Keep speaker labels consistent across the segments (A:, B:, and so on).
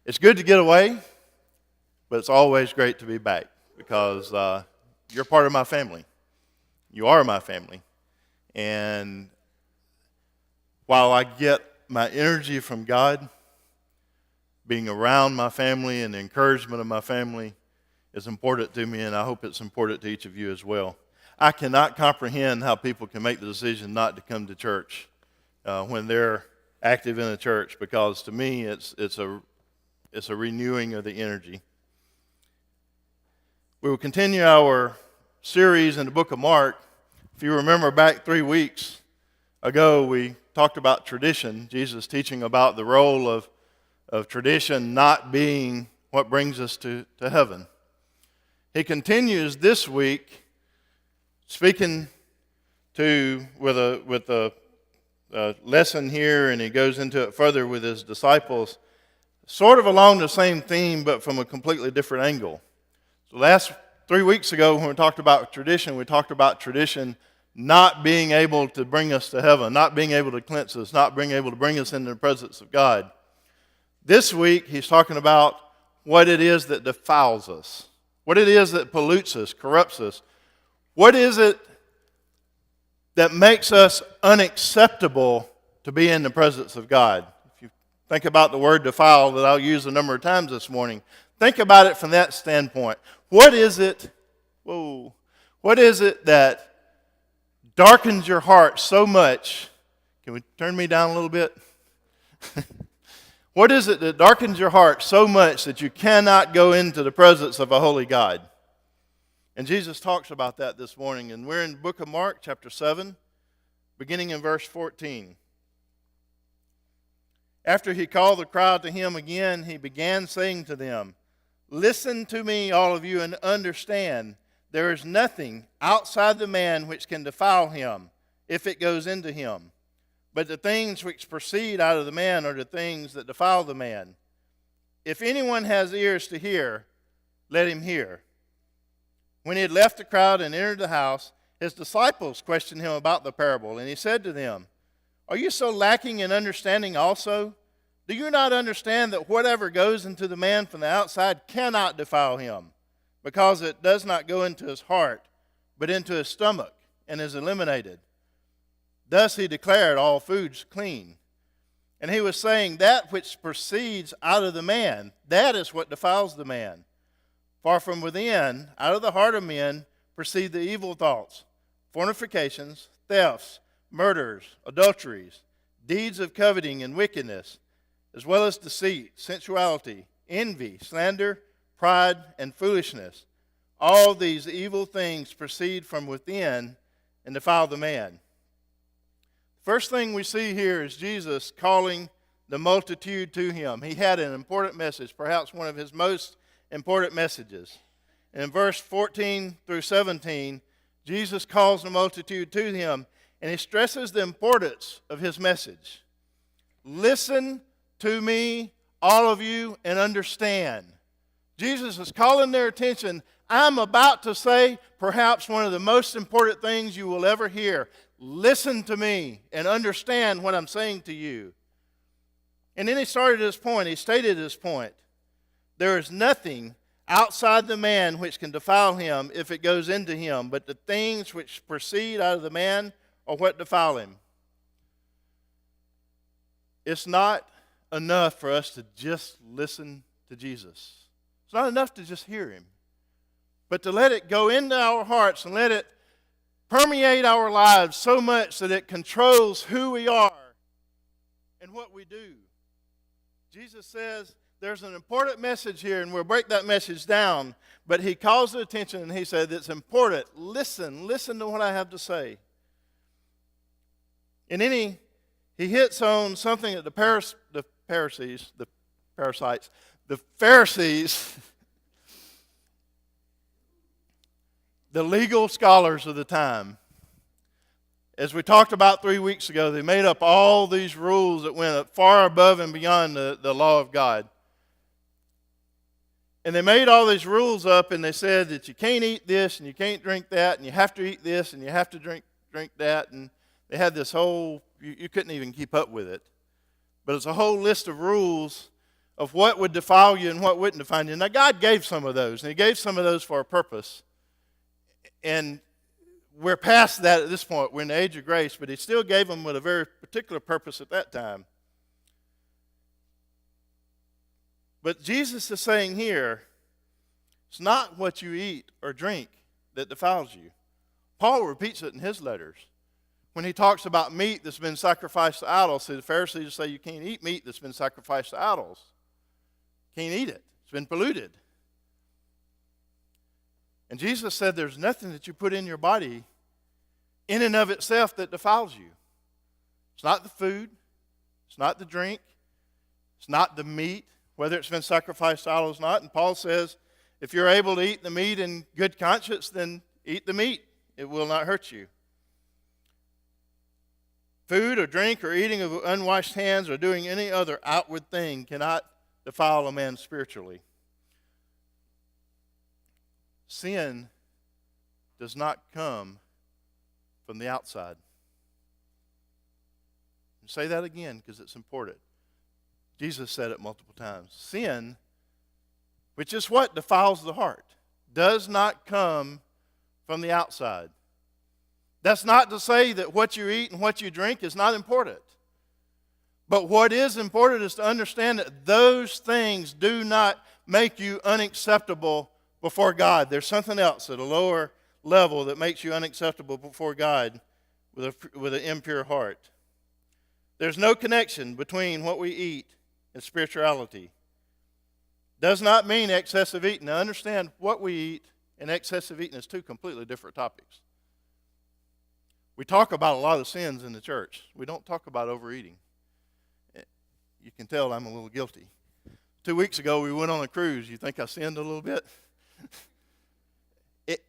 A: It's good to get away, but it's always great to be back because you're part of my family. You are my family. And while I get my energy from God, being around my family and the encouragement of my family is important to me, and I hope it's important to each of you as well. I cannot comprehend how people can make the decision not to come to church when they're active in a church, because to me it's a renewing of the energy. We will continue our series in the book of Mark. If you remember back 3 weeks ago, we talked about tradition, Jesus teaching about the role of tradition not being what brings us to heaven. He continues this week speaking with a lesson here, and he goes into it further with his disciples, sort of along the same theme, but from a completely different angle. So last 3 weeks ago, when we talked about tradition not being able to bring us to heaven, not being able to cleanse us, not being able to bring us into the presence of God. This week, he's talking about what it is that defiles us, what it is that pollutes us, corrupts us. What is it that makes us unacceptable to be in the presence of God? If you think about the word defile that I'll use a number of times this morning, think about it from that standpoint. What is it that darkens your heart so much? Can we turn me down a little bit? What is it that darkens your heart so much that you cannot go into the presence of a holy God? And Jesus talks about that this morning, and we're in the book of Mark, chapter 7, beginning in verse 14. After he called the crowd to him again, he began saying to them, "Listen to me, all of you, and understand. There is nothing outside the man which can defile him, if it goes into him. But the things which proceed out of the man are the things that defile the man. If anyone has ears to hear, let him hear." When he had left the crowd and entered the house, his disciples questioned him about the parable, and he said to them, "Are you so lacking in understanding also? Do you not understand that whatever goes into the man from the outside cannot defile him, because it does not go into his heart, but into his stomach, and is eliminated? Thus he declared all foods clean." And he was saying, that which proceeds out of the man, that is what defiles the man. For from within, out of the heart of men, proceed the evil thoughts, fornications, thefts, murders, adulteries, deeds of coveting and wickedness, as well as deceit, sensuality, envy, slander, pride, and foolishness. All these evil things proceed from within and defile the man. First thing we see here is Jesus calling the multitude to him. He had an important message, perhaps one of his most important messages. In verse 14 through 17, Jesus calls the multitude to him, and he stresses the importance of his message. Listen to me, all of you, and understand. Jesus is calling their attention. I'm about to say perhaps one of the most important things you will ever hear. Listen to me and understand what I'm saying to you. And then he stated his point. There is nothing outside the man which can defile him if it goes into him, but the things which proceed out of the man are what defile him. It's not enough for us to just listen to Jesus. It's not enough to just hear him, but to let it go into our hearts and let it permeate our lives so much that it controls who we are and what we do. Jesus says there's an important message here, and we'll break that message down, but he calls the attention and he said it's important. Listen to what I have to say. And then he hits on something that the Pharisees, the legal scholars of the time. As we talked about 3 weeks ago, they made up all these rules that went far above and beyond the law of God. And they made all these rules up, and they said that you can't eat this, and you can't drink that, and you have to eat this, and you have to drink that. And they had this whole, you couldn't even keep up with it. But it's a whole list of rules of what would defile you and what wouldn't defile you. Now, God gave some of those, and He gave some of those for a purpose. And we're past that at this point. We're in the age of grace, but He still gave them with a very particular purpose at that time. But Jesus is saying here, it's not what you eat or drink that defiles you. Paul repeats it in his letters. When he talks about meat that's been sacrificed to idols, see, the Pharisees say you can't eat meat that's been sacrificed to idols. Can't eat it. It's been polluted. And Jesus said there's nothing that you put in your body in and of itself that defiles you. It's not the food. It's not the drink. It's not the meat, whether it's been sacrificed to idols or not. And Paul says, if you're able to eat the meat in good conscience, then eat the meat. It will not hurt you. Food or drink or eating of unwashed hands or doing any other outward thing cannot defile a man spiritually. Sin does not come from the outside. I'll say that again because it's important. Jesus said it multiple times. Sin, which is what defiles the heart, does not come from the outside. That's not to say that what you eat and what you drink is not important. But what is important is to understand that those things do not make you unacceptable before God. There's something else at a lower level that makes you unacceptable before God with an impure heart. There's no connection between what we eat and spirituality. Does not mean excessive eating. Now understand, what we eat and excessive eating is two completely different topics. We talk about a lot of sins in the church. We don't talk about overeating. You can tell I'm a little guilty. 2 weeks ago, we went on a cruise. You think I sinned a little bit?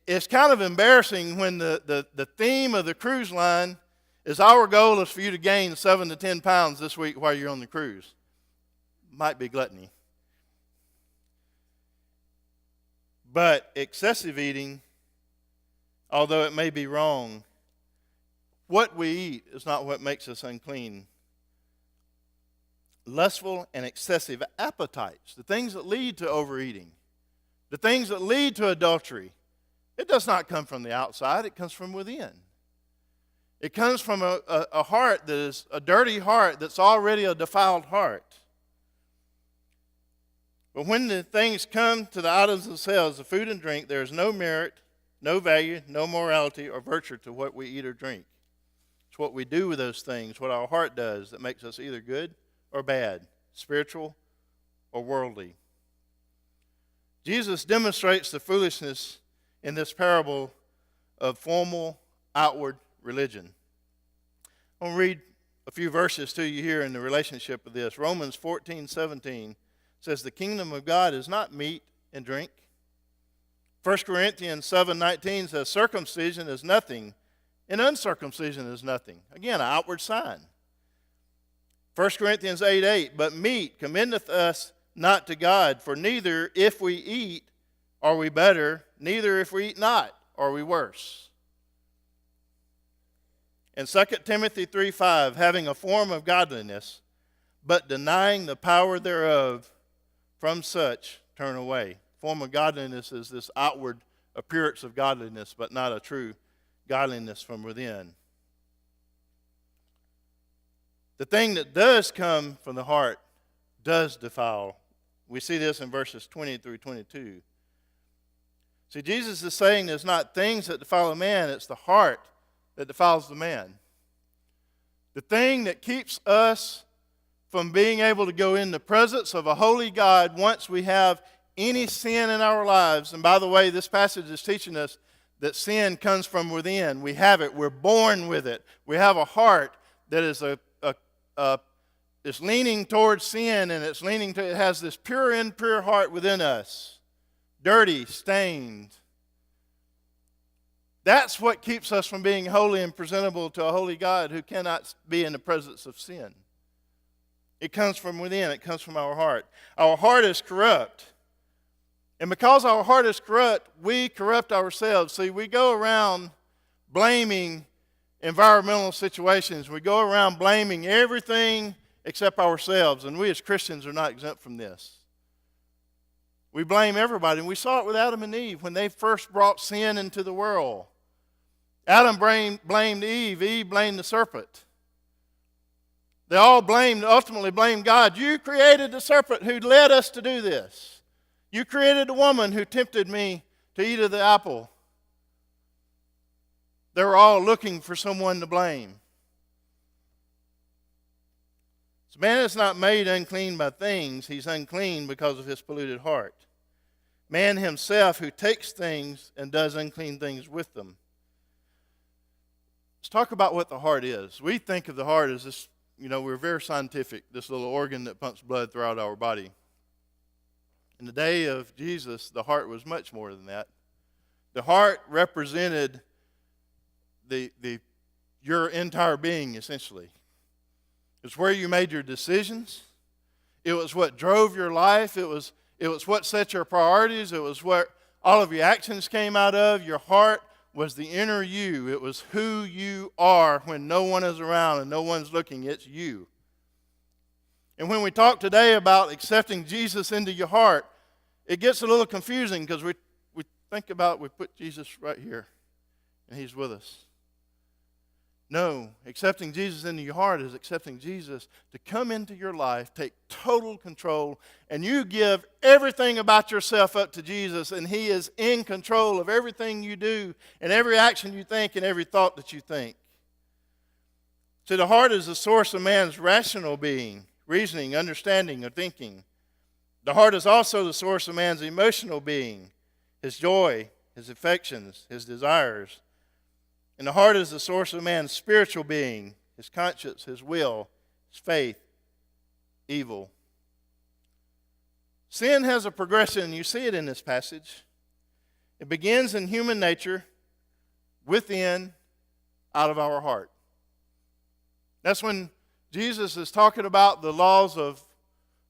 A: It's kind of embarrassing when the theme of the cruise line is our goal is for you to gain 7 to 10 pounds this week while you're on the cruise. Might be gluttony. But excessive eating, although it may be wrong, what we eat is not what makes us unclean. Lustful and excessive appetites, the things that lead to overeating, the things that lead to adultery, it does not come from the outside, it comes from within. It comes from a heart that is a dirty heart that's already a defiled heart. But when the things come to the items themselves, the food and drink, there is no merit, no value, no morality or virtue to what we eat or drink. It's what we do with those things, what our heart does, that makes us either good or bad, spiritual or worldly. Jesus demonstrates the foolishness in this parable of formal outward religion. I'm going to read a few verses to you here in the relationship of this. Romans 14:17 says the kingdom of God is not meat and drink. 1 Corinthians 7:19 says circumcision is nothing and uncircumcision is nothing. Again, an outward sign. 1 Corinthians 8:8, but meat commendeth us not to God, for neither if we eat are we better, neither if we eat not are we worse. And 2 Timothy 3:5, having a form of godliness, but denying the power thereof, from such turn away. Form of godliness is this outward appearance of godliness, but not a true godliness from within. The thing that does come from the heart does defile. We see this in verses 20 through 22. See, Jesus is saying there's not things that defile a man, it's the heart that defiles the man. The thing that keeps us from being able to go in the presence of a holy God once we have any sin in our lives. And by the way, this passage is teaching us that sin comes from within. We have it. We're born with it. We have a heart that is it's leaning towards sin, and it has this pure, impure heart within us, dirty, stained. That's what keeps us from being holy and presentable to a holy God who cannot be in the presence of sin. It comes from within. It comes from our heart. Our heart is corrupt. And because our heart is corrupt, we corrupt ourselves. See, we go around blaming environmental situations. We go around blaming everything except ourselves. And we as Christians are not exempt from this. We blame everybody. And we saw it with Adam and Eve when they first brought sin into the world. Adam blamed Eve. Eve blamed the serpent. They all ultimately blamed God. You created the serpent who led us to do this. You created the woman who tempted me to eat of the apple. They were all looking for someone to blame. So man is not made unclean by things. He's unclean because of his polluted heart. Man himself who takes things and does unclean things with them. Let's talk about what the heart is. We think of the heart as this, we're very scientific, this little organ that pumps blood throughout our body. In the day of Jesus, the heart was much more than that. The heart represented your entire being, essentially. It's where you made your decisions. It was what drove your life. It was what set your priorities. It was what all of your actions came out of. Your heart was the inner you. It was who you are when no one is around and no one's looking. It's you. And when we talk today about accepting Jesus into your heart, it gets a little confusing because we think about, we put Jesus right here and he's with us. No, accepting Jesus into your heart is accepting Jesus to come into your life, take total control, and you give everything about yourself up to Jesus, and he is in control of everything you do and every action you think and every thought that you think. So the heart is the source of man's rational being, reasoning, understanding, or thinking. The heart is also the source of man's emotional being, his joy, his affections, his desires. And the heart is the source of man's spiritual being, his conscience, his will, his faith, evil. Sin has a progression. You see it in this passage. It begins in human nature, within, out of our heart. That's when Jesus is talking about the laws of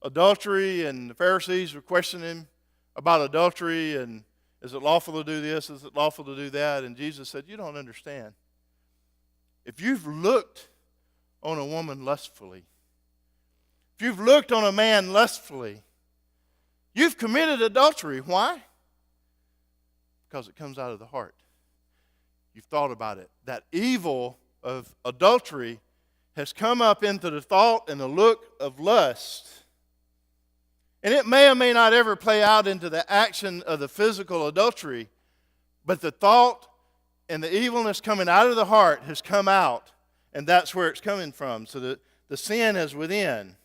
A: adultery, and the Pharisees were questioning him about adultery, and is it lawful to do this? Is it lawful to do that? And Jesus said, you don't understand. If you've looked on a woman lustfully, if you've looked on a man lustfully, you've committed adultery. Why? Because it comes out of the heart. You've thought about it. That evil of adultery has come up into the thought and the look of lust. And it may or may not ever play out into the action of the physical adultery, but the thought and the evilness coming out of the heart has come out, and that's where it's coming from. So the sin is within,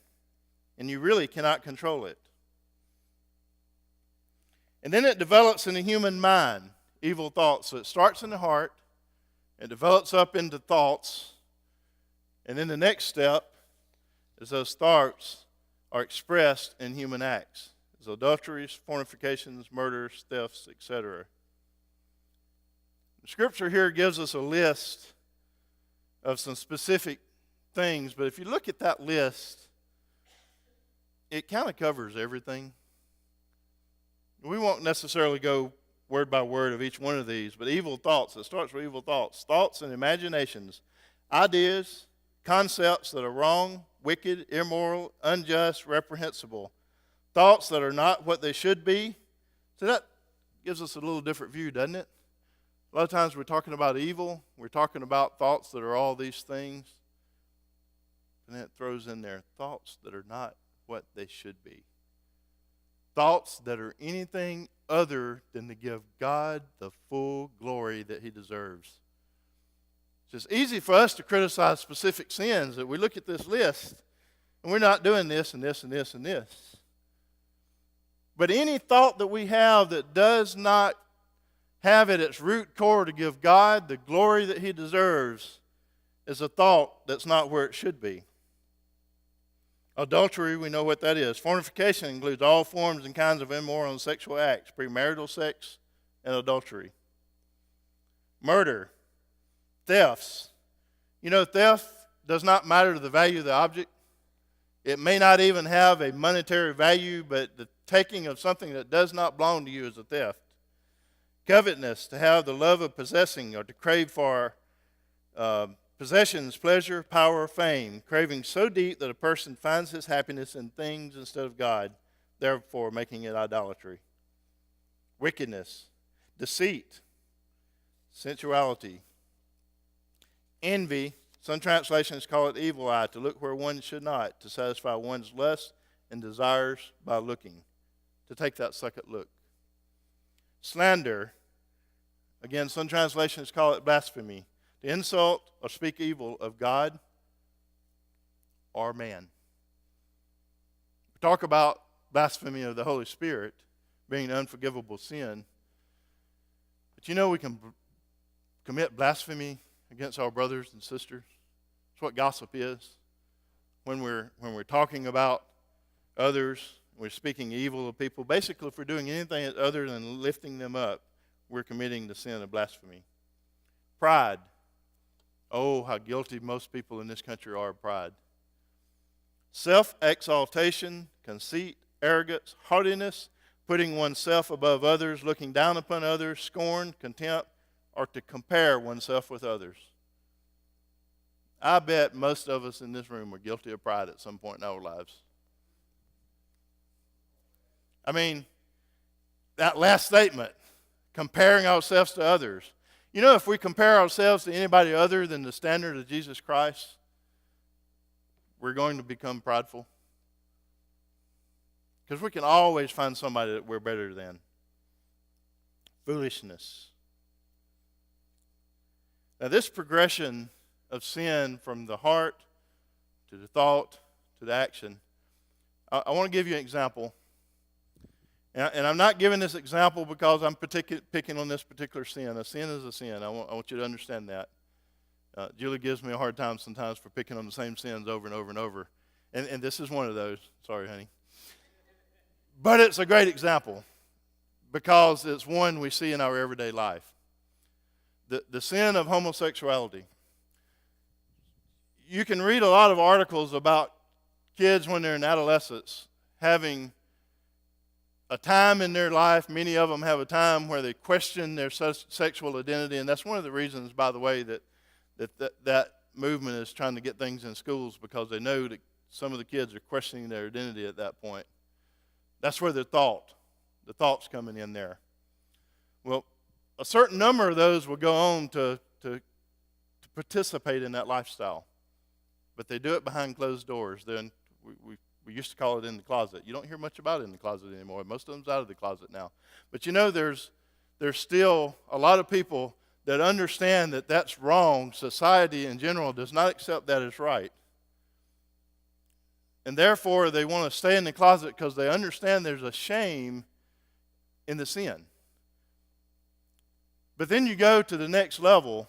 A: and you really cannot control it. And then it develops in the human mind, evil thoughts. So it starts in the heart, it develops up into thoughts, and then the next step is those thoughts are expressed in human acts, as adulteries, fornications, murders, thefts, etc. The scripture here gives us a list of some specific things, but if you look at that list, it kind of covers everything. We won't necessarily go word by word of each one of these, but evil thoughts, it starts with evil thoughts. Thoughts and imaginations, ideas, concepts that are wrong, wicked, immoral, unjust, reprehensible. Thoughts that are not what they should be. So that gives us a little different view, doesn't it? A lot of times we're talking about evil. We're talking about thoughts that are all these things. And then it throws in there thoughts that are not what they should be. Thoughts that are anything other than to give God the full glory that he deserves. It's just easy for us to criticize specific sins, that we look at this list and we're not doing this and this and this and this. But any thought that we have that does not have at its root core to give God the glory that he deserves is a thought that's not where it should be. Adultery, we know what that is. Fornication includes all forms and kinds of immoral and sexual acts, premarital sex and adultery. Murder. Thefts. Theft does not matter to the value of the object. It may not even have a monetary value, but the taking of something that does not belong to you is a theft. Covetousness, to have the love of possessing or to crave for Possessions, pleasure, power, fame, craving so deep that a person finds his happiness in things instead of God, therefore making it idolatry. Wickedness, deceit, sensuality, envy. Some translations call it evil eye, to look where one should not, to satisfy one's lust and desires by looking, to take that second look. Slander, again, some translations call it blasphemy, to insult or speak evil of God or man. We talk about blasphemy of the Holy Spirit being an unforgivable sin. But you know we can commit blasphemy against our brothers and sisters. That's what gossip is. When we're talking about others, we're speaking evil of people. Basically, if we're doing anything other than lifting them up, we're committing the sin of blasphemy. Pride. Oh, how guilty most people in this country are of pride. Self-exaltation, conceit, arrogance, haughtiness, putting oneself above others, looking down upon others, scorn, contempt, or to compare oneself with others. I bet most of us in this room are guilty of pride at some point in our lives. I mean, that last statement, comparing ourselves to others. You know, if we compare ourselves to anybody other than the standard of Jesus Christ, we're going to become prideful. Because we can always find somebody that we're better than. Foolishness. Now, this progression of sin from the heart to the thought to the action, I want to give you an example. And I'm not giving this example because I'm picking on this particular sin. A sin is a sin. I want you to understand that. Julie gives me a hard time sometimes for picking on the same sins over and over and over. And this is one of those. Sorry, honey. But it's a great example because it's one we see in our everyday life. The sin of homosexuality. You can read a lot of articles about kids when they're in adolescence having a time in their life. Many of them have a time where they question their sexual identity, and that's one of the reasons, by the way, that movement is trying to get things in schools, because they know that some of the kids are questioning their identity at that point. That's where the thought's coming in there. Well, a certain number of those will go on to participate in that lifestyle, but they do it behind closed doors. Then we used to call it in the closet. You don't hear much about it in the closet anymore. Most of them's out of the closet now. But you know, there's still a lot of people that understand that that's wrong. Society in general does not accept that as right. And therefore, they want to stay in the closet because they understand there's a shame in the sin. But then you go to the next level,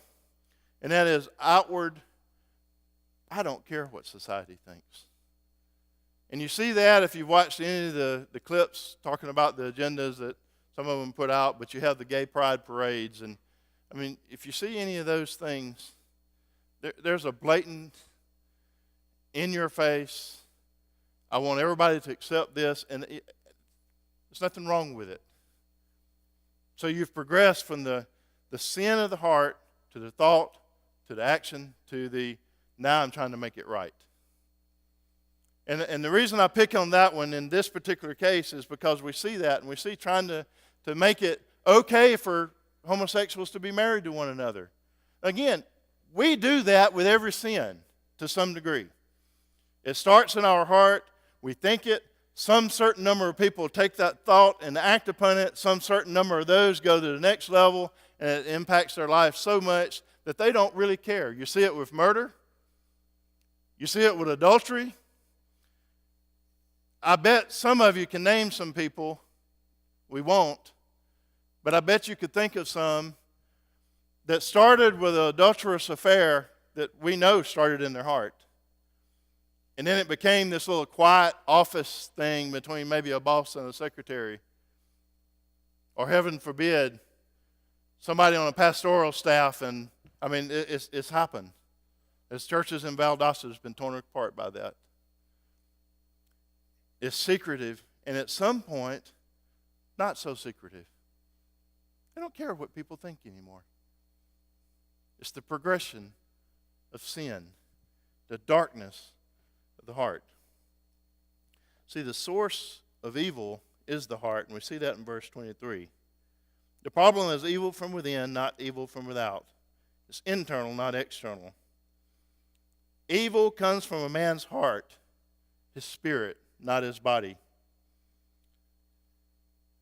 A: and that is outward. I don't care what society thinks. And you see that if you've watched any of the clips talking about the agendas that some of them put out, but you have the gay pride parades. And I mean, if you see any of those things, there's a blatant, in your face, I want everybody to accept this, and there's nothing wrong with it. So you've progressed from the sin of the heart to the thought to the action to the now I'm trying to make it right. And the reason I pick on that one in this particular case is because we see that, and we see trying to make it okay for homosexuals to be married to one another. Again, we do that with every sin to some degree. It starts in our heart. We think it. Some certain number of people take that thought and act upon it. Some certain number of those go to the next level, and it impacts their life so much that they don't really care. You see it with murder. You see it with adultery. I bet some of you can name some people. We won't. But I bet you could think of some that started with an adulterous affair that we know started in their heart. And then it became this little quiet office thing between maybe a boss and a secretary. Or heaven forbid, somebody on a pastoral staff. And I mean, it's happened. As churches in Valdosta has been torn apart by that. It's secretive, and at some point, not so secretive. They don't care what people think anymore. It's the progression of sin, the darkness of the heart. See, the source of evil is the heart, and we see that in verse 23. The problem is evil from within, not evil from without. It's internal, not external. Evil comes from a man's heart, his spirit, not his body.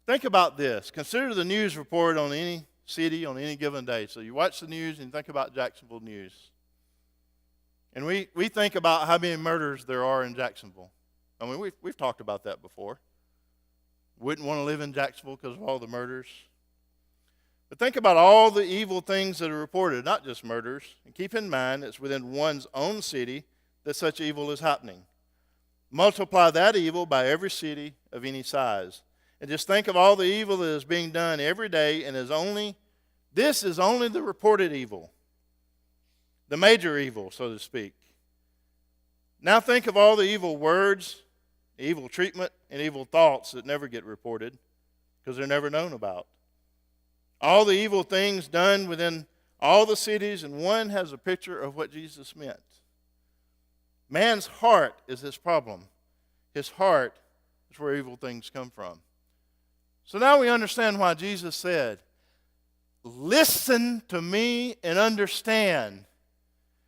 A: Think about this. Consider the news report on any city on any given day. So you watch the news and think about Jacksonville news. And we think about how many murders there are in Jacksonville. I mean, we've talked about that before. Wouldn't want to live in Jacksonville because of all the murders. But think about all the evil things that are reported, not just murders. And keep in mind it's within one's own city that such evil is happening. Multiply that evil by every city of any size. And just think of all the evil that is being done every day, and this is only the reported evil. The major evil, so to speak. Now think of all the evil words, evil treatment, and evil thoughts that never get reported because they're never known about. All the evil things done within all the cities, and one has a picture of what Jesus meant. Man's heart is his problem. His heart is where evil things come from. So now we understand why Jesus said, listen to me and understand.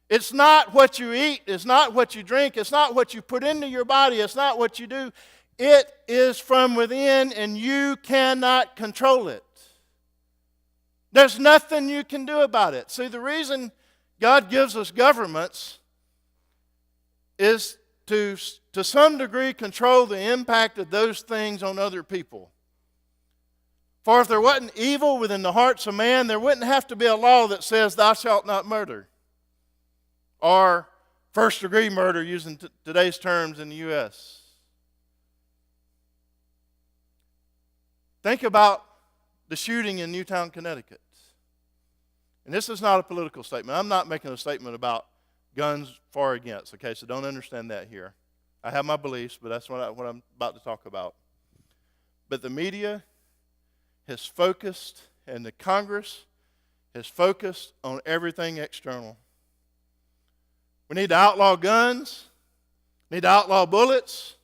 A: It's not what you eat, it's not what you drink, it's not what you put into your body, it's not what you do. It is from within, and you cannot control it. There's nothing you can do about it. See, the reason God gives us governments is to some degree control the impact of those things on other people. For if there wasn't evil within the hearts of man, there wouldn't have to be a law that says, thou shalt not murder. Or first-degree murder, using today's terms in the U.S. Think about the shooting in Newtown, Connecticut. And this is not a political statement. I'm not making a statement about guns for or against, okay? So don't understand that here. I have my beliefs, but that's what I'm about to talk about. But the media has focused, and the Congress has focused on everything external. We need to outlaw guns. We need to outlaw bullets.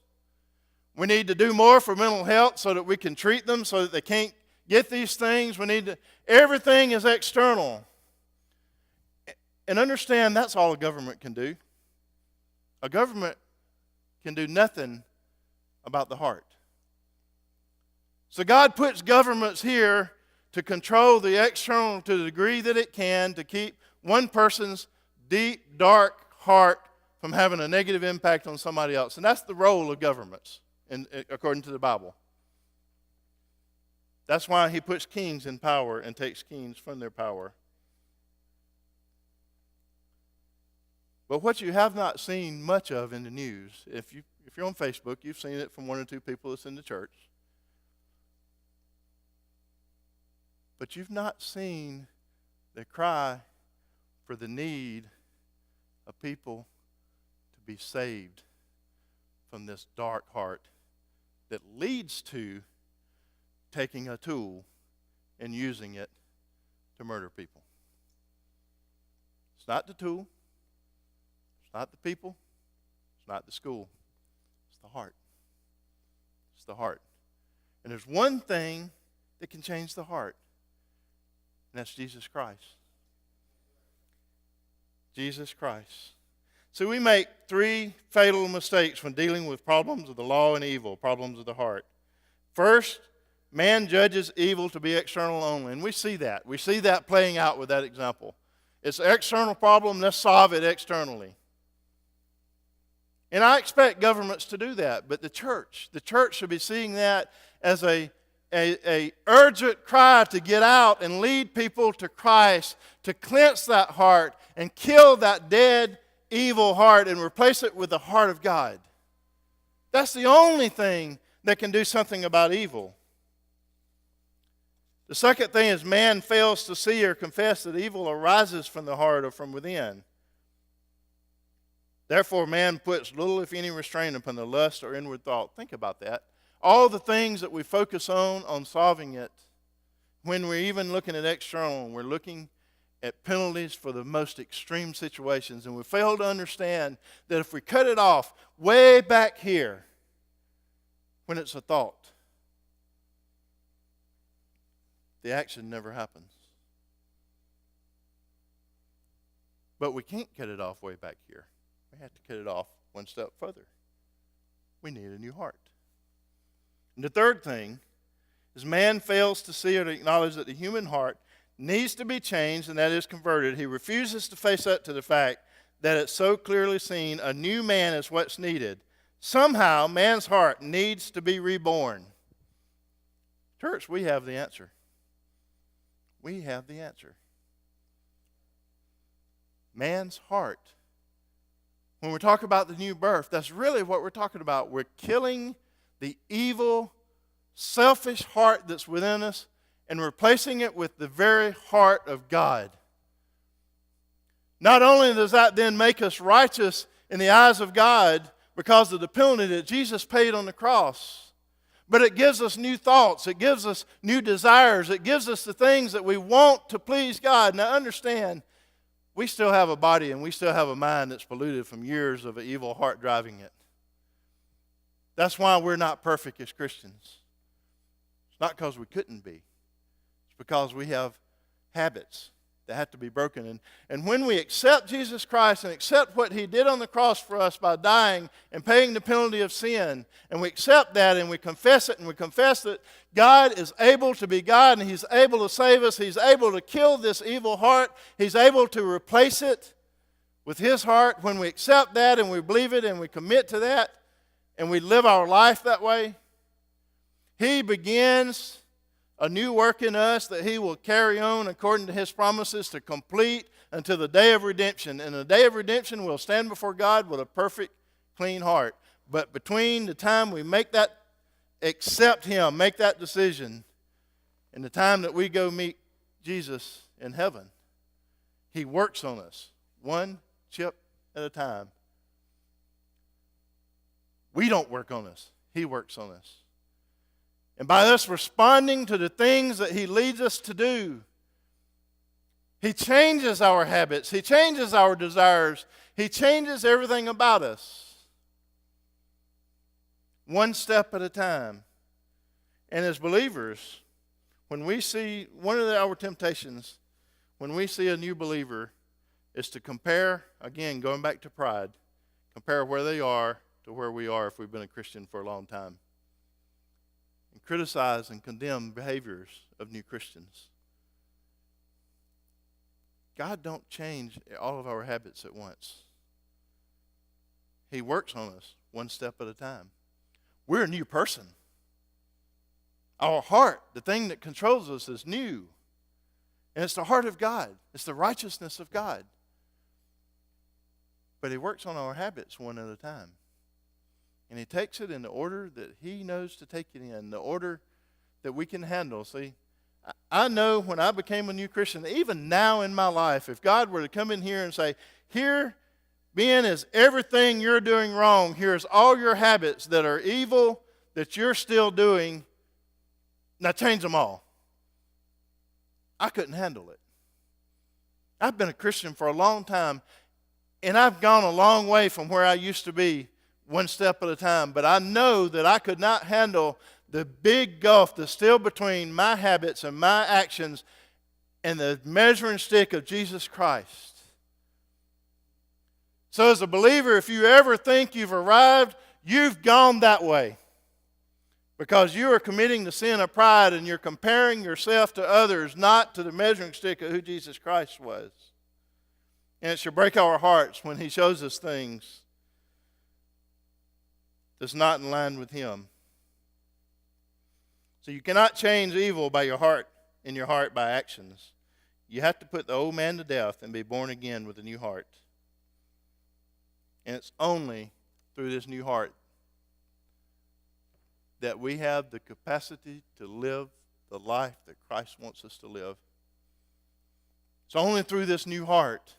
A: We need to do more for mental health so that we can treat them so that they can't get these things. Everything is external. And understand that's all a government can do. A government can do nothing about the heart. So God puts governments here to control the external to the degree that it can, to keep one person's deep, dark heart from having a negative impact on somebody else. And that's the role of governments, according to the Bible. That's why he puts kings in power and takes kings from their power. But what you have not seen much of in the news, if you're on Facebook, you've seen it from one or two people that's in the church. But you've not seen the cry for the need of people to be saved from this dark heart that leads to taking a tool and using it to murder people. It's not the tool. It's not the people. It's not the school. It's the heart. It's the heart. And there's one thing that can change the heart, and that's Jesus Christ. Jesus Christ. So we make three fatal mistakes when dealing with problems of the law and evil, problems of the heart. First, man judges evil to be external only, and we see that. We see that playing out with that example. It's an external problem, let's solve it externally. And I expect governments to do that, but the church should be seeing that as a urgent cry to get out and lead people to Christ, to cleanse that heart and kill that dead, evil heart and replace it with the heart of God. That's the only thing that can do something about evil. The second thing is man fails to see or confess that evil arises from the heart or from within. Therefore, man puts little, if any, restraint upon the lust or inward thought. Think about that. All the things that we focus on solving it, when we're even looking at external, we're looking at penalties for the most extreme situations. And we fail to understand that if we cut it off way back here, when it's a thought, the action never happens. But we can't cut it off way back here. We have to cut it off one step further. We need a new heart. And the third thing is man fails to see or to acknowledge that the human heart needs to be changed, and that is converted. He refuses to face up to the fact that it's so clearly seen a new man is what's needed. Somehow, man's heart needs to be reborn. Church, we have the answer. We have the answer. Man's heart. When we talk about the new birth, that's really what we're talking about. We're killing the evil, selfish heart that's within us and replacing it with the very heart of God. Not only does that then make us righteous in the eyes of God because of the penalty that Jesus paid on the cross, but it gives us new thoughts, it gives us new desires, it gives us the things that we want to please God. Now understand, we still have a body and we still have a mind that's polluted from years of an evil heart driving it. That's why we're not perfect as Christians. It's not because we couldn't be. It's because we have habits that have to be broken. And when we accept Jesus Christ and accept what He did on the cross for us by dying and paying the penalty of sin, and we accept that and we confess it and we confess that God is able to be God and He's able to save us, He's able to kill this evil heart, He's able to replace it with His heart. When we accept that and we believe it and we commit to that and we live our life that way, He begins a new work in us that He will carry on according to His promises to complete until the day of redemption. And the day of redemption we'll stand before God with a perfect, clean heart. But between the time we make that, accept Him, make that decision, and the time that we go meet Jesus in heaven, He works on us one chip at a time. We don't work on us. He works on us. And by us responding to the things that He leads us to do, He changes our habits. He changes our desires. He changes everything about us. One step at a time. And as believers, when we see, one of our temptations, when we see a new believer, is to compare, again, going back to pride, compare where they are to where we are if we've been a Christian for a long time. Criticize and condemn behaviors of new Christians. God don't change all of our habits at once. He works on us one step at a time. We're a new person. Our heart, the thing that controls us, is new. And it's the heart of God. It's the righteousness of God. But He works on our habits one at a time. And He takes it in the order that He knows to take it in, the order that we can handle. See, I know when I became a new Christian, even now in my life, if God were to come in here and say, here, Ben, is everything you're doing wrong. Here's all your habits that are evil that you're still doing. Now change them all. I couldn't handle it. I've been a Christian for a long time, and I've gone a long way from where I used to be, one step at a time. But I know that I could not handle the big gulf that's still between my habits and my actions and the measuring stick of Jesus Christ. So as a believer, if you ever think you've arrived, you've gone that way. Because you are committing the sin of pride and you're comparing yourself to others, not to the measuring stick of who Jesus Christ was. And it should break our hearts when He shows us things that's not in line with Him. So you cannot change evil by your heart, in your heart by actions. You have to put the old man to death and be born again with a new heart. And it's only through this new heart that we have the capacity to live the life that Christ wants us to live. It's only through this new heart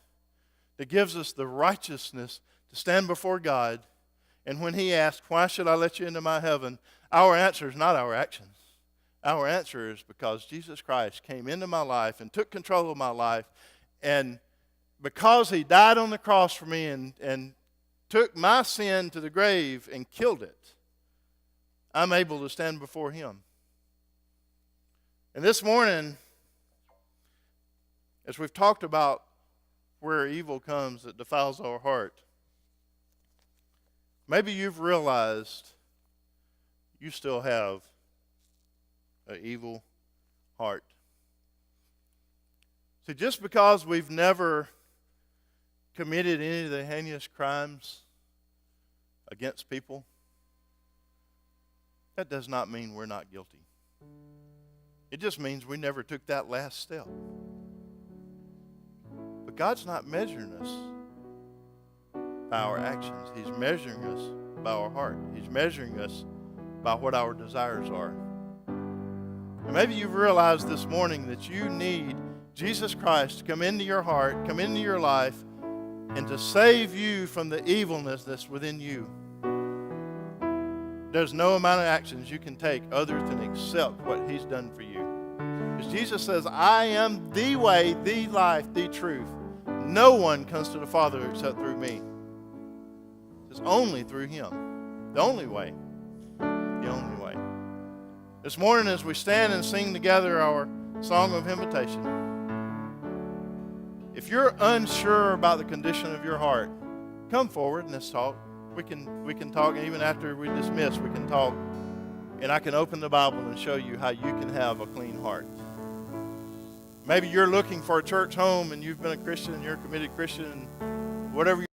A: that gives us the righteousness to stand before God. And when He asks, why should I let you into my heaven? Our answer is not our actions. Our answer is because Jesus Christ came into my life and took control of my life And because he died on the cross for me and took my sin to the grave and killed it, I'm able to stand before him. And this morning, as we've talked about where evil comes that defiles our heart, maybe you've realized you still have an evil heart. See, just because we've never committed any of the heinous crimes against people, that does not mean we're not guilty. It just means we never took that last step. But God's not measuring us by our actions. He's measuring us by our heart. He's measuring us by what our desires are. And maybe you've realized this morning that you need Jesus Christ to come into your heart, come into your life, and to save you from the evilness that's within you. There's no amount of actions you can take other than accept what he's done for you. Because Jesus says, I am the way, the life, the truth. No one comes to the Father except through me. It's only through him. The only way. The only way. This morning as we stand and sing together our song of invitation, if you're unsure about the condition of your heart, come forward and let's talk. We can talk, and even after we dismiss, we can talk, and I can open the Bible and show you how you can have a clean heart. Maybe you're looking for a church home and you've been a Christian and you're a committed Christian, and whatever